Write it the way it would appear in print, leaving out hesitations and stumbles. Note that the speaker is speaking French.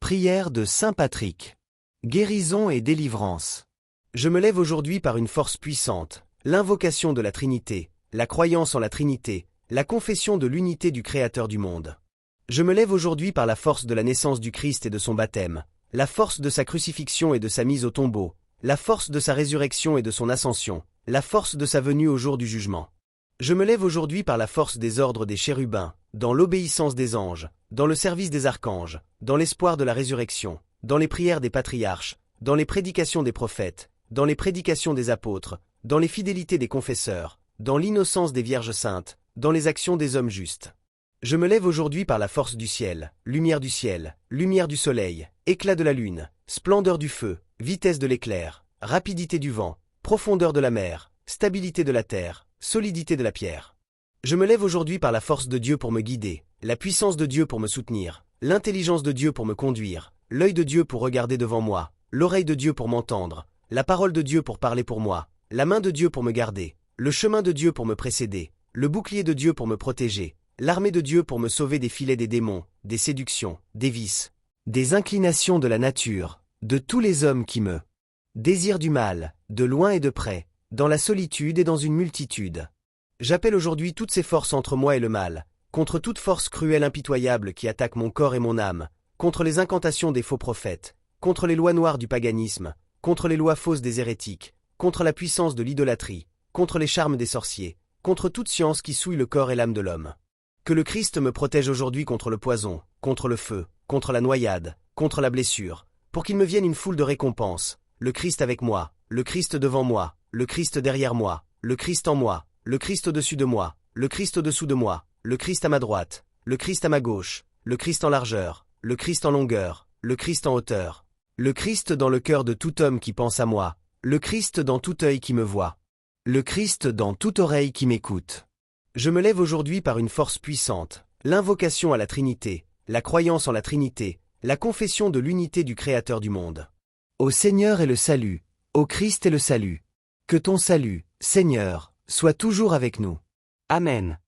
Prière de Saint Patrick. Guérison et délivrance. Je me lève aujourd'hui par une force puissante, l'invocation de la Trinité, la croyance en la Trinité, la confession de l'unité du Créateur du monde. Je me lève aujourd'hui par la force de la naissance du Christ et de son baptême, la force de sa crucifixion et de sa mise au tombeau, la force de sa résurrection et de son ascension, la force de sa venue au jour du jugement. Je me lève aujourd'hui par la force des ordres des chérubins, dans l'obéissance des anges, dans le service des archanges, dans l'espoir de la résurrection, dans les prières des patriarches, dans les prédications des prophètes, dans les prédications des apôtres, dans les fidélités des confesseurs, dans l'innocence des vierges saintes, dans les actions des hommes justes. Je me lève aujourd'hui par la force du ciel, lumière du soleil, éclat de la lune, splendeur du feu, vitesse de l'éclair, rapidité du vent, profondeur de la mer, stabilité de la terre, solidité de la pierre. Je me lève aujourd'hui par la force de Dieu pour me guider, la puissance de Dieu pour me soutenir, l'intelligence de Dieu pour me conduire, l'œil de Dieu pour regarder devant moi, l'oreille de Dieu pour m'entendre, la parole de Dieu pour parler pour moi, la main de Dieu pour me garder, le chemin de Dieu pour me précéder, le bouclier de Dieu pour me protéger, l'armée de Dieu pour me sauver des filets des démons, des séductions, des vices, des inclinations de la nature, de tous les hommes qui me désirent du mal, de loin et de près, dans la solitude et dans une multitude. J'appelle aujourd'hui toutes ces forces entre moi et le mal, contre toute force cruelle impitoyable qui attaque mon corps et mon âme, contre les incantations des faux prophètes, contre les lois noires du paganisme, contre les lois fausses des hérétiques, contre la puissance de l'idolâtrie, contre les charmes des sorciers, contre toute science qui souille le corps et l'âme de l'homme. Que le Christ me protège aujourd'hui contre le poison, contre le feu, contre la noyade, contre la blessure, pour qu'il me vienne une foule de récompenses, le Christ avec moi, le Christ devant moi, le Christ derrière moi, le Christ en moi, le Christ au-dessus de moi, le Christ au-dessous de moi, le Christ à ma droite, le Christ à ma gauche, le Christ en largeur, le Christ en longueur, le Christ en hauteur, le Christ dans le cœur de tout homme qui pense à moi, le Christ dans tout œil qui me voit, le Christ dans toute oreille qui m'écoute. Je me lève aujourd'hui par une force puissante, l'invocation à la Trinité, la croyance en la Trinité, la confession de l'unité du Créateur du monde. Au Seigneur est le salut, au Christ est le salut. Que ton salut, Seigneur, soit toujours avec nous. Amen.